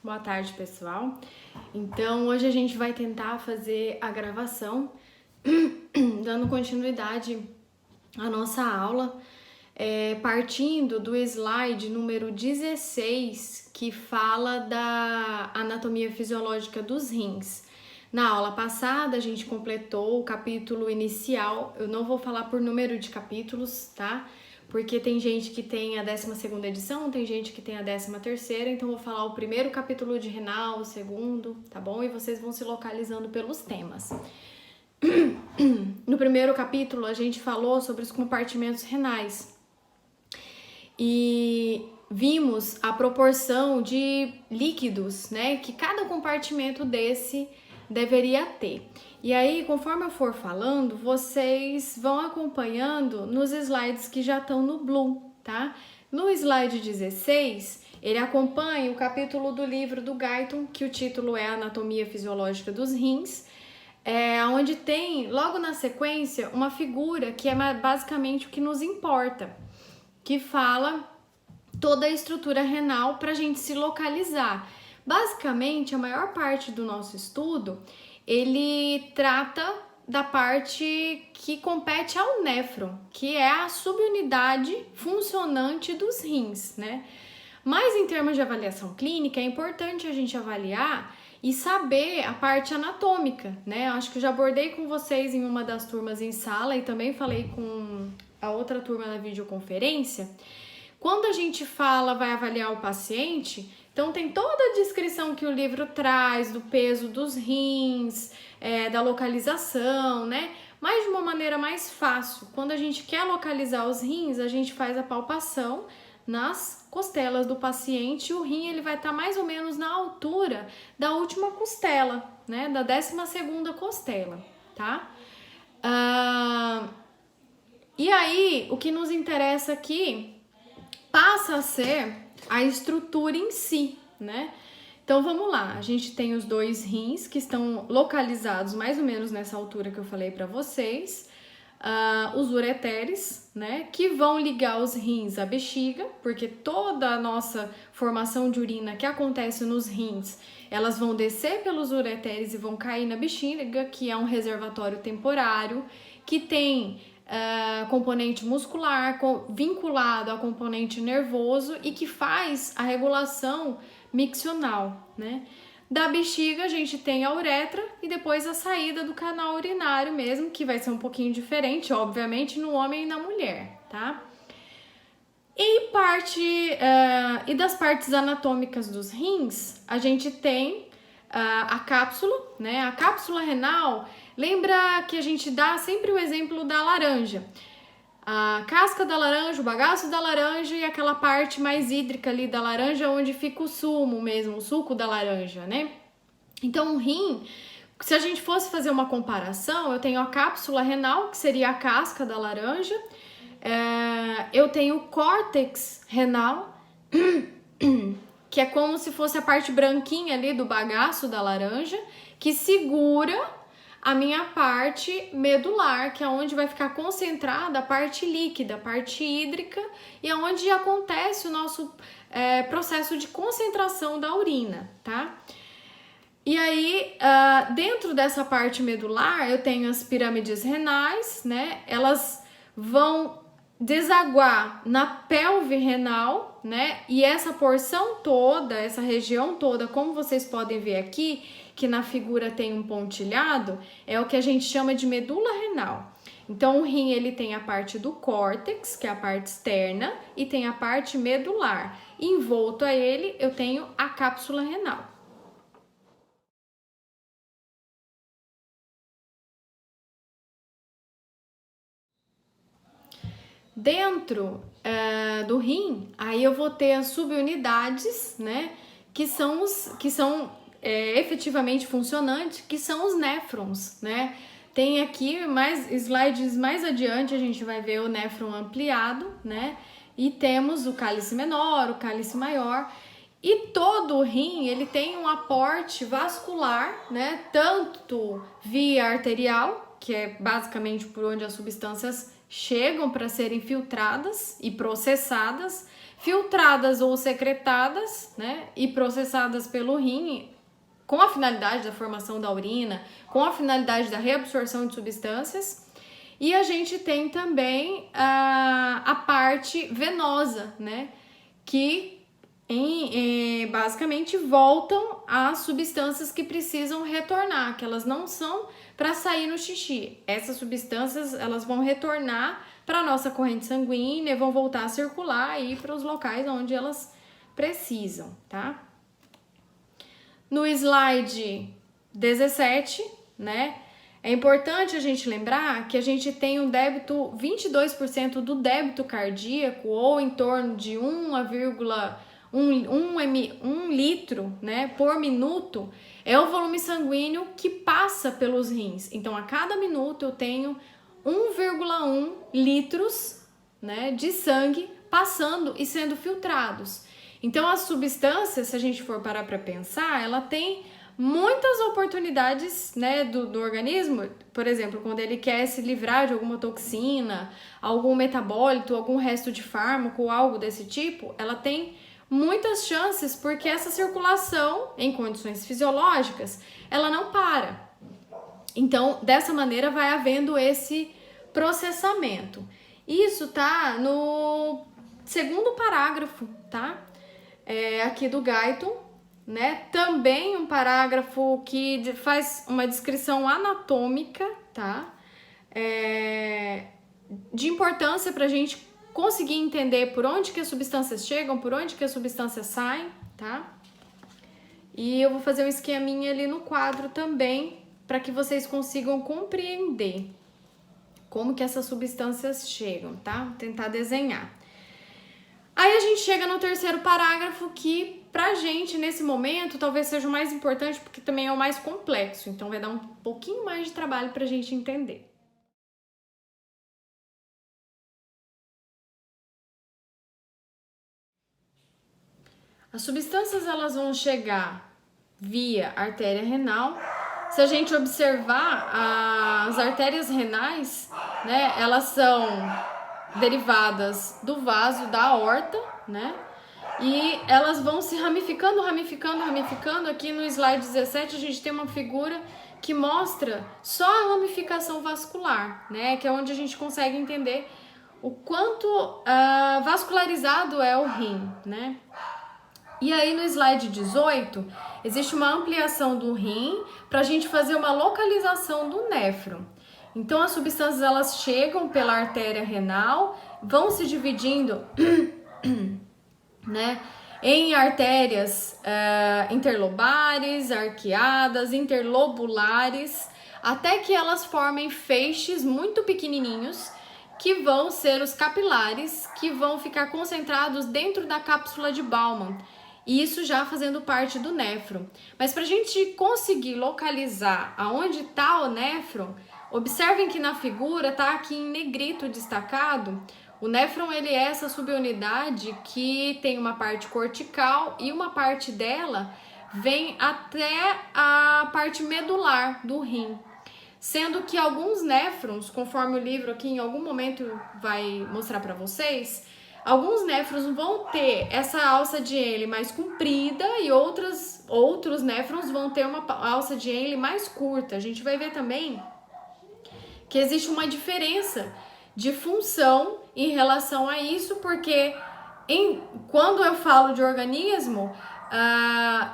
Boa tarde, pessoal. Então, hoje a gente vai tentar fazer a gravação, dando continuidade à nossa aula, partindo do slide número 16, que fala da anatomia fisiológica dos rins. Na aula passada, a gente completou o capítulo inicial. Eu não vou falar por número de capítulos, tá? Porque tem gente que tem a 12ª edição, tem gente que tem a 13ª, então vou falar o primeiro capítulo de renal, o segundo, tá bom? E vocês vão se localizando pelos temas. No primeiro capítulo, a gente falou sobre os compartimentos renais e vimos a proporção de líquidos, né, que cada compartimento desse deveria ter. E aí, conforme eu for falando, vocês vão acompanhando nos slides que já estão no Blue, tá? No slide 16, ele acompanha o capítulo do livro do Guyton, que o título é Anatomia Fisiológica dos Rins, onde tem, logo na sequência, uma figura que é basicamente o que nos importa, que fala toda a estrutura renal para a gente se localizar. Basicamente, a maior parte do nosso estudo, ele trata da parte que compete ao néfron, que é a subunidade funcionante dos rins, né? Mas em termos de avaliação clínica, é importante a gente avaliar e saber a parte anatômica, né? Acho que eu já abordei com vocês em uma das turmas em sala e também falei com a outra turma na videoconferência. Quando a gente vai avaliar o paciente, então tem toda a descrição que o livro traz do peso dos rins, da localização, né? Mas de uma maneira mais fácil. Quando a gente quer localizar os rins, a gente faz a palpação nas costelas do paciente e o rim ele vai estar mais ou menos na altura da última costela, né? Da 12ª costela, tá? E aí, o que nos interessa aqui passa a ser a estrutura em si, né? Então vamos lá, a gente tem os dois rins que estão localizados mais ou menos nessa altura que eu falei para vocês, os ureteres, né? Que vão ligar os rins à bexiga, porque toda a nossa formação de urina que acontece nos rins, elas vão descer pelos ureteres e vão cair na bexiga, que é um reservatório temporário, que tem componente muscular vinculado ao componente nervoso e que faz a regulação miccional, né? Da bexiga a gente tem a uretra e depois a saída do canal urinário mesmo, que vai ser um pouquinho diferente, obviamente, no homem e na mulher, tá? E das partes anatômicas dos rins, a gente tem a cápsula, né? A cápsula renal, lembra que a gente dá sempre o exemplo da laranja. A casca da laranja, o bagaço da laranja e aquela parte mais hídrica ali da laranja, onde fica o sumo mesmo, o suco da laranja, né? Então, o rim, se a gente fosse fazer uma comparação, eu tenho a cápsula renal, que seria a casca da laranja, eu tenho o córtex renal, que é como se fosse a parte branquinha ali do bagaço da laranja, que segura a minha parte medular, que é onde vai ficar concentrada a parte líquida, a parte hídrica, e é onde acontece o nosso processo de concentração da urina, tá? E aí, dentro dessa parte medular, eu tenho as pirâmides renais, né? Elas vão desaguar na pelve renal, né? E essa porção toda, essa região toda, como vocês podem ver aqui, que na figura tem um pontilhado, é o que a gente chama de medula renal. Então, o rim, ele tem a parte do córtex, que é a parte externa, e tem a parte medular. Envolto a ele, eu tenho a cápsula renal. Dentro do rim, aí eu vou ter as subunidades, né, que são efetivamente funcionantes, que são os néfrons, né? Tem aqui slides mais adiante, a gente vai ver o néfron ampliado, né? E temos o cálice menor, o cálice maior. E todo o rim, ele tem um aporte vascular, né? Tanto via arterial, que é basicamente por onde as substâncias chegam para serem filtradas e processadas, filtradas ou secretadas, né, e processadas pelo rim com a finalidade da formação da urina, com a finalidade da reabsorção de substâncias. E a gente tem também a parte venosa, né, que basicamente voltam às substâncias que precisam retornar, que elas não são para sair no xixi. Essas substâncias, elas vão retornar para a nossa corrente sanguínea e vão voltar a circular aí para os locais onde elas precisam, tá? No slide 17, né, é importante a gente lembrar que a gente tem um débito, 22% do débito cardíaco, ou em torno de 1 litro, né, por minuto, é o volume sanguíneo que passa pelos rins. Então, a cada minuto eu tenho 1,1 litros, né, de sangue passando e sendo filtrados. Então, as substâncias, se a gente for parar para pensar, ela tem muitas oportunidades, né, do organismo. Por exemplo, quando ele quer se livrar de alguma toxina, algum metabólito, algum resto de fármaco, algo desse tipo, ela tem muitas chances, porque essa circulação, em condições fisiológicas, ela não para. Então, dessa maneira, vai havendo esse processamento. Isso tá no segundo parágrafo, tá? Aqui do Guyton, né? Também um parágrafo que faz uma descrição anatômica, tá? De importância para a gente conseguir entender por onde que as substâncias chegam, por onde que as substâncias saem, tá? E eu vou fazer um esqueminha ali no quadro também, para que vocês consigam compreender como que essas substâncias chegam, tá? Vou tentar desenhar. Aí a gente chega no terceiro parágrafo, que pra gente, nesse momento, talvez seja o mais importante, porque também é o mais complexo. Então vai dar um pouquinho mais de trabalho pra gente entender. As substâncias, elas vão chegar via artéria renal. Se a gente observar, as artérias renais, né, elas são derivadas do vaso da aorta, né? E elas vão se ramificando. Aqui no slide 17 a gente tem uma figura que mostra só a ramificação vascular, né? Que é onde a gente consegue entender o quanto vascularizado é o rim, né? E aí no slide 18 existe uma ampliação do rim para a gente fazer uma localização do néfron. Então as substâncias, elas chegam pela artéria renal, vão se dividindo né, em artérias interlobares, arqueadas, interlobulares, até que elas formem feixes muito pequenininhos, que vão ser os capilares, que vão ficar concentrados dentro da cápsula de Bowman. E isso já fazendo parte do néfron. Mas para a gente conseguir localizar aonde está o néfron, observem que na figura está aqui em negrito destacado. O néfron, ele é essa subunidade que tem uma parte cortical e uma parte dela vem até a parte medular do rim. Sendo que alguns néfrons, conforme o livro aqui em algum momento vai mostrar para vocês, alguns néfrons vão ter essa alça de Henle mais comprida e outros néfrons vão ter uma alça de Henle mais curta. A gente vai ver também que existe uma diferença de função em relação a isso, porque quando eu falo de organismo,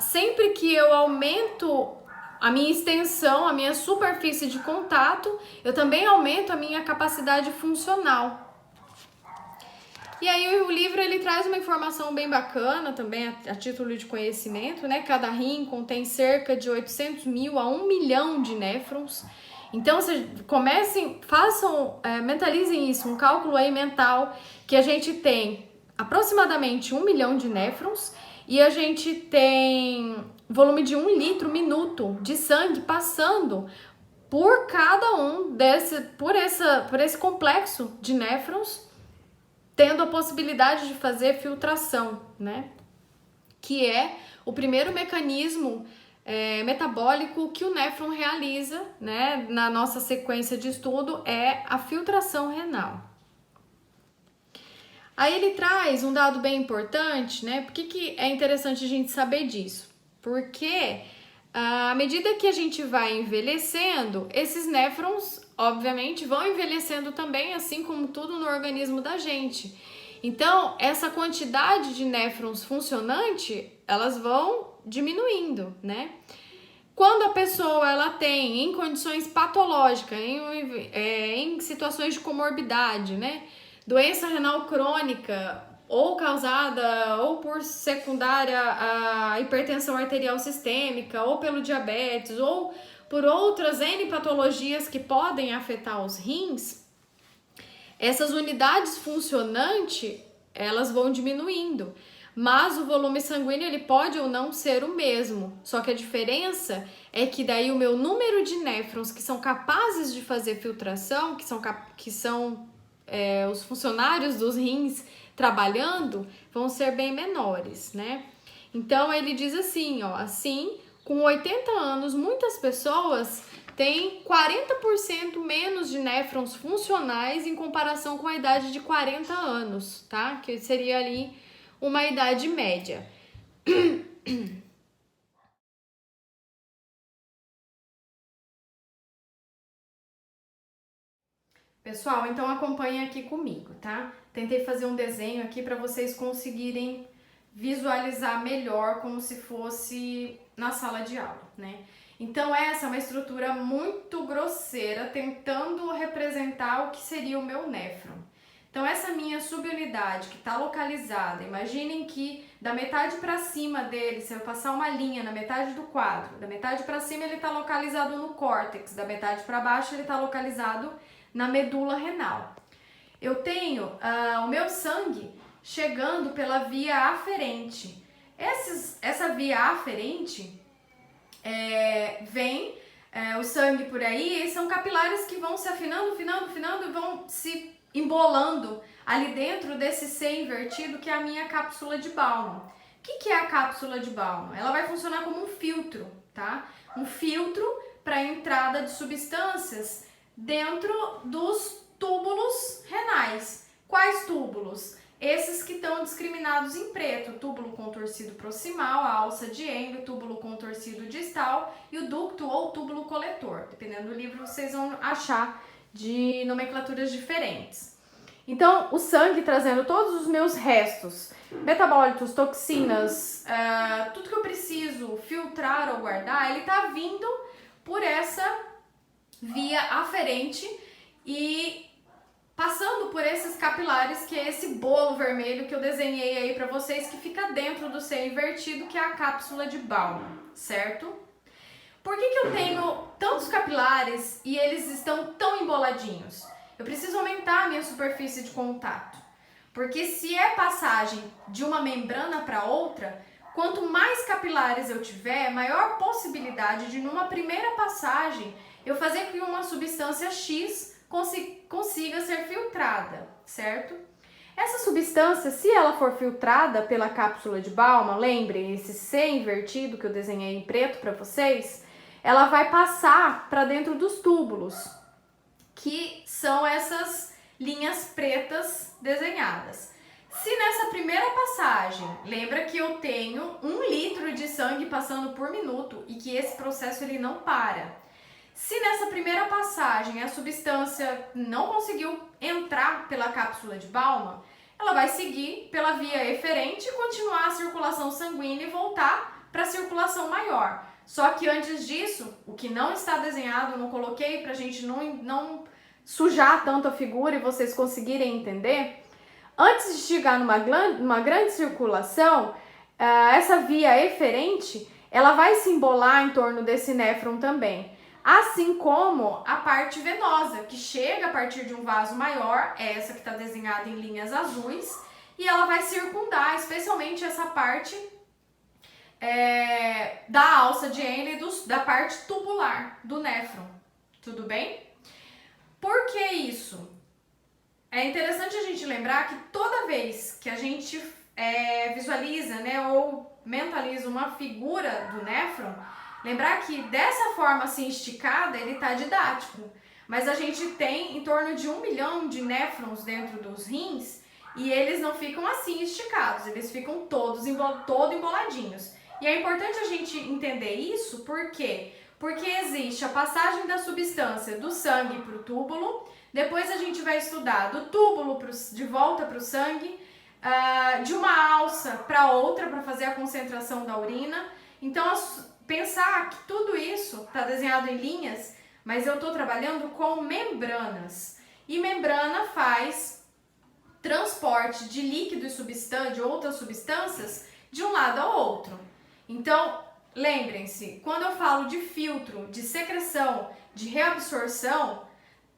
sempre que eu aumento a minha extensão, a minha superfície de contato, eu também aumento a minha capacidade funcional. E aí o livro, ele traz uma informação bem bacana também a título de conhecimento, né? Cada rim contém cerca de 800 mil a 1 milhão de néfrons. Então, mentalizem isso, um cálculo aí mental, que a gente tem aproximadamente 1 milhão de néfrons e a gente tem volume de 1 litro minuto de sangue passando por cada um por esse complexo de néfrons, tendo a possibilidade de fazer filtração, né? Que é o primeiro mecanismo metabólico que o néfron realiza, né? Na nossa sequência de estudo é a filtração renal. Aí ele traz um dado bem importante, né? Por que é interessante a gente saber disso? Porque à medida que a gente vai envelhecendo, esses néfrons, obviamente, vão envelhecendo também, assim como tudo no organismo da gente. Então, essa quantidade de néfrons funcionante, elas vão diminuindo, né? Quando a pessoa ela tem em condições patológicas, em situações de comorbidade, né? Doença renal crônica, ou causada ou por secundária a hipertensão arterial sistêmica, ou pelo diabetes, ou por outras N patologias que podem afetar os rins, essas unidades funcionantes, elas vão diminuindo. Mas o volume sanguíneo ele pode ou não ser o mesmo, só que a diferença é que daí o meu número de néfrons que são capazes de fazer filtração, que são os funcionários dos rins trabalhando, vão ser bem menores, né? Então ele diz assim, ó, assim, com 80 anos, muitas pessoas têm 40% menos de néfrons funcionais em comparação com a idade de 40 anos, tá? Que seria ali uma idade média. Pessoal, então acompanhem aqui comigo, tá? Tentei fazer um desenho aqui para vocês conseguirem visualizar melhor como se fosse na sala de aula, né? Então essa é uma estrutura muito grosseira tentando representar o que seria o meu néfron. Então essa minha subunidade que está localizada, imaginem que da metade para cima dele, se eu passar uma linha na metade do quadro, da metade para cima ele está localizado no córtex, da metade para baixo ele está localizado na medula renal. Eu tenho o meu sangue chegando pela via aferente. Essa via aferente vem o sangue por aí, e são capilares que vão se afinando e vão se embolando ali dentro desse C invertido que é a minha cápsula de Bowman. O que é a cápsula de Bowman? Ela vai funcionar como um filtro, tá? Um filtro para a entrada de substâncias dentro dos túbulos renais. Quais túbulos? Esses que estão discriminados em preto: túbulo contorcido proximal, a alça de Henle, túbulo contorcido distal e o ducto ou túbulo coletor. Dependendo do livro, vocês vão achar de nomenclaturas diferentes. Então, o sangue trazendo todos os meus restos, metabólitos, toxinas, tudo que eu preciso filtrar ou guardar, ele está vindo por essa via aferente e passando por esses capilares, que é esse bolo vermelho que eu desenhei aí para vocês, que fica dentro do C invertido, que é a cápsula de Bowman, certo? Por que eu tenho tantos capilares e eles estão tão emboladinhos? Eu preciso aumentar a minha superfície de contato, porque se é passagem de uma membrana para outra, quanto mais capilares eu tiver, maior possibilidade de numa primeira passagem eu fazer com que uma substância X consiga ser filtrada, certo? Essa substância, se ela for filtrada pela cápsula de Bowman, lembrem, esse C invertido que eu desenhei em preto para vocês, ela vai passar para dentro dos túbulos, que são essas linhas pretas desenhadas. Se nessa primeira passagem, lembra que eu tenho 1 litro de sangue passando por minuto e que esse processo ele não para. Se nessa primeira passagem a substância não conseguiu entrar pela cápsula de Bowman, ela vai seguir pela via eferente e continuar a circulação sanguínea e voltar para a circulação maior. Só que antes disso, o que não está desenhado, eu não coloquei para a gente não sujar tanto a figura e vocês conseguirem entender. Antes de chegar numa grande circulação, essa via eferente, ela vai se embolar em torno desse néfron também. Assim como a parte venosa, que chega a partir de um vaso maior, essa que está desenhada em linhas azuis, e ela vai circundar, especialmente essa parte da alça de Henle, da parte tubular do néfron. Tudo bem? Por que isso? É interessante a gente lembrar que toda vez que a gente visualiza, né, ou mentaliza uma figura do néfron, lembrar que dessa forma assim esticada ele está didático, mas a gente tem em torno de 1 milhão de néfrons dentro dos rins e eles não ficam assim esticados, eles ficam todos emboladinhos. E é importante a gente entender isso, por quê? Porque existe a passagem da substância do sangue para o túbulo, depois a gente vai estudar do túbulo de volta para o sangue, de uma alça para outra para fazer a concentração da urina. Então, pensar que tudo isso está desenhado em linhas, mas eu estou trabalhando com membranas. E membrana faz transporte de líquido e substância, de outras substâncias, de um lado ao outro. Então, lembrem-se, quando eu falo de filtro, de secreção, de reabsorção,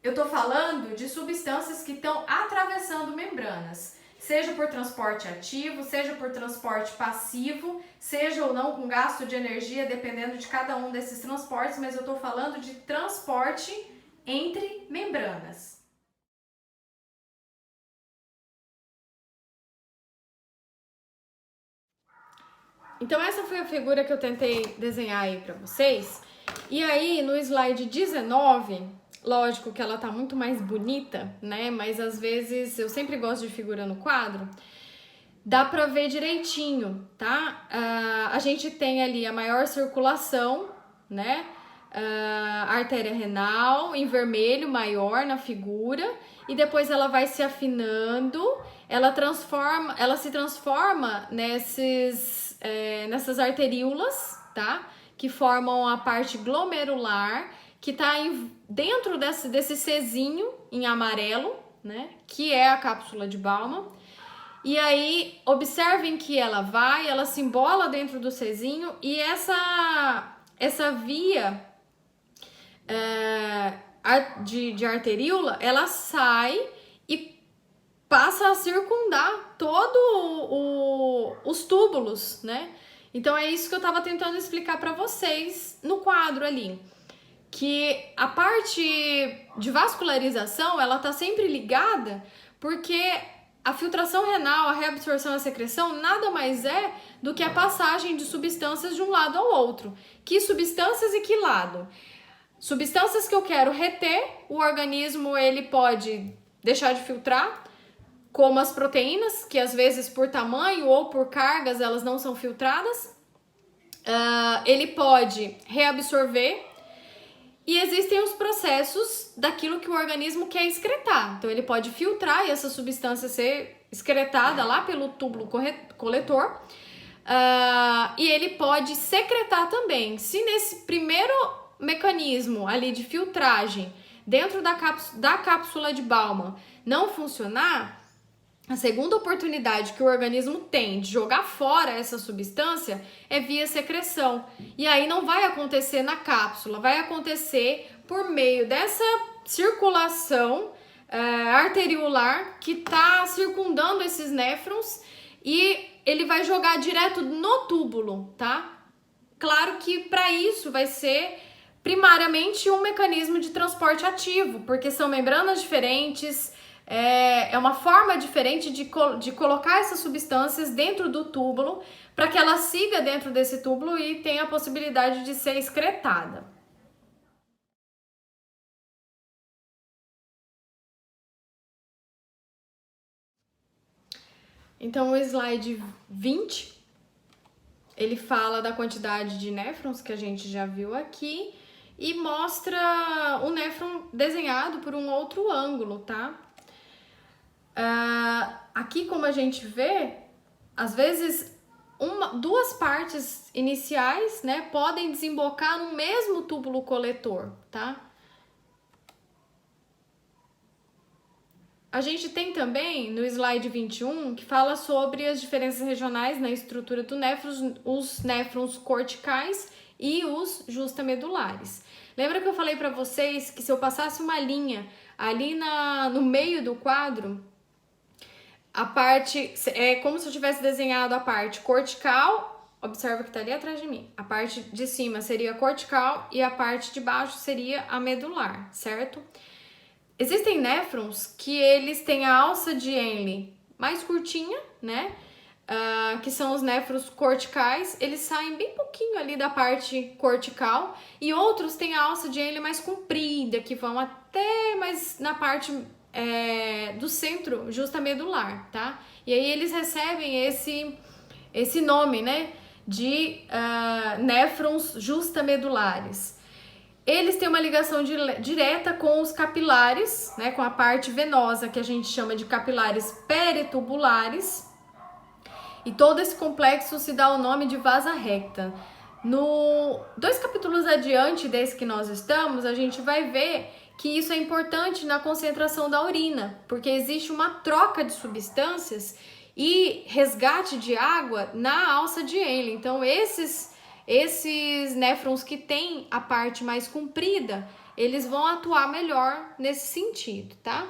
eu estou falando de substâncias que estão atravessando membranas, seja por transporte ativo, seja por transporte passivo, seja ou não com gasto de energia, dependendo de cada um desses transportes, mas eu estou falando de transporte entre membranas. Então essa foi a figura que eu tentei desenhar aí para vocês. E aí no slide 19, lógico que ela tá muito mais bonita, né? Mas às vezes eu sempre gosto de figura no quadro. Dá pra ver direitinho, tá? A gente tem ali a maior circulação, né? A artéria renal em vermelho, maior na figura, e depois ela vai se afinando, ela se transforma nessas arteríolas, tá? Que formam a parte glomerular, que tá dentro desse Czinho em amarelo, né? Que é a cápsula de Bowman. E aí, observem que ela se embola dentro do Czinho, e essa via de arteríola, ela sai e passa a circundar os túbulos, né? Então é isso que eu tava tentando explicar para vocês no quadro ali, que a parte de vascularização, ela tá sempre ligada, porque a filtração renal, a reabsorção e a secreção nada mais é do que a passagem de substâncias de um lado ao outro. Que substâncias e que lado? Substâncias que eu quero reter, o organismo ele pode deixar de filtrar, como as proteínas, que às vezes por tamanho ou por cargas elas não são filtradas. Ele pode reabsorver, e existem os processos daquilo que o organismo quer excretar. Então ele pode filtrar e essa substância ser excretada lá pelo túbulo coletor. E ele pode secretar também. Se nesse primeiro mecanismo ali de filtragem dentro da cápsula de Bowman não funcionar, a segunda oportunidade que o organismo tem de jogar fora essa substância é via secreção. E aí não vai acontecer na cápsula, vai acontecer por meio dessa circulação arteriolar que está circundando esses néfrons, e ele vai jogar direto no túbulo, tá? Claro que para isso vai ser primariamente um mecanismo de transporte ativo, porque são membranas diferentes, é uma forma diferente de colocar essas substâncias dentro do túbulo para que ela siga dentro desse túbulo e tenha a possibilidade de ser excretada. Então o slide 20, ele fala da quantidade de néfrons que a gente já viu aqui e mostra o néfron desenhado por um outro ângulo, tá? Aqui, como a gente vê, às vezes duas partes iniciais, né, podem desembocar no mesmo túbulo coletor, tá? A gente tem também no slide 21 que fala sobre as diferenças regionais na estrutura do néfron, os néfrons corticais e os justamedulares. Lembra que eu falei para vocês que se eu passasse uma linha ali no meio do quadro, a parte é como se eu tivesse desenhado a parte cortical, observa que tá ali atrás de mim. A parte de cima seria cortical e a parte de baixo seria a medular, certo? Existem néfrons que eles têm a alça de Henle mais curtinha, né? Que são os néfrons corticais, eles saem bem pouquinho ali da parte cortical, e outros têm a alça de Henle mais comprida, que vão até mais na parte do centro justamedular, tá? E aí eles recebem esse nome, né, de néfrons justamedulares. Eles têm uma ligação direta com os capilares, né, com a parte venosa que a gente chama de capilares peritubulares. E todo esse complexo se dá o nome de vasa recta. No 2 capítulos adiante desse que nós estamos, a gente vai ver que isso é importante na concentração da urina, porque existe uma troca de substâncias e resgate de água na alça de Henle. Então, esses néfrons que têm a parte mais comprida, eles vão atuar melhor nesse sentido, tá?